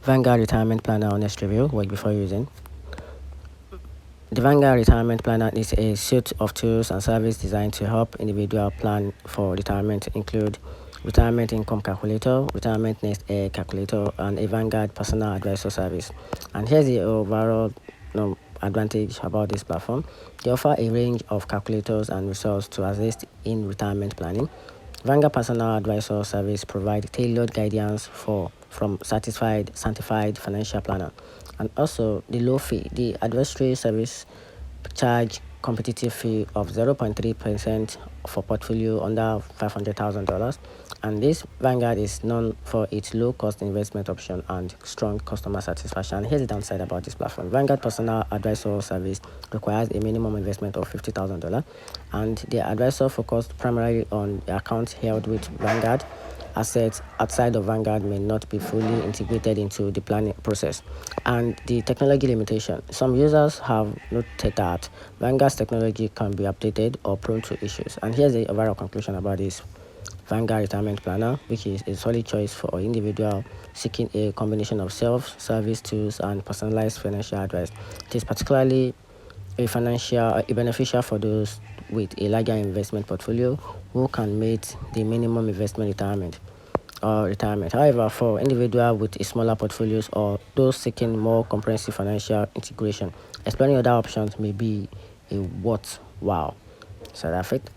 Vanguard Retirement Planner Honest review. Work before using. The Vanguard Retirement Planner is a suite of tools and services designed to help individuals plan for retirement, include retirement income calculator, retirement nest egg calculator, and a Vanguard personal advisor service. And here's the overall advantage about this platform. They offer a range of calculators and resources to assist in retirement planning. Vanguard Personal Advisor Service provide tailored guidance from certified financial planner, and also the low fee. The advisory service charge competitive fee of 0.3% for portfolio under $500,000, and this Vanguard is known for its low cost investment option and strong customer satisfaction. Here's the downside about this platform. Vanguard Personal Advisor Service requires a minimum investment of $50,000, and the advisor focused primarily on the accounts held with Vanguard. Assets outside of Vanguard may not be fully integrated into the planning process. And the technology limitation. Some users have noted that Vanguard's technology can be updated or prone to issues. And here's the overall conclusion about this Vanguard Retirement Planner, which is a solid choice for an individual seeking a combination of self-service tools and personalized financial advice. It is particularly beneficial for those with a larger investment portfolio who can meet the minimum investment retirement. However, for individuals with smaller portfolios or those seeking more comprehensive financial integration, exploring other options may be a worthwhile. So that's it.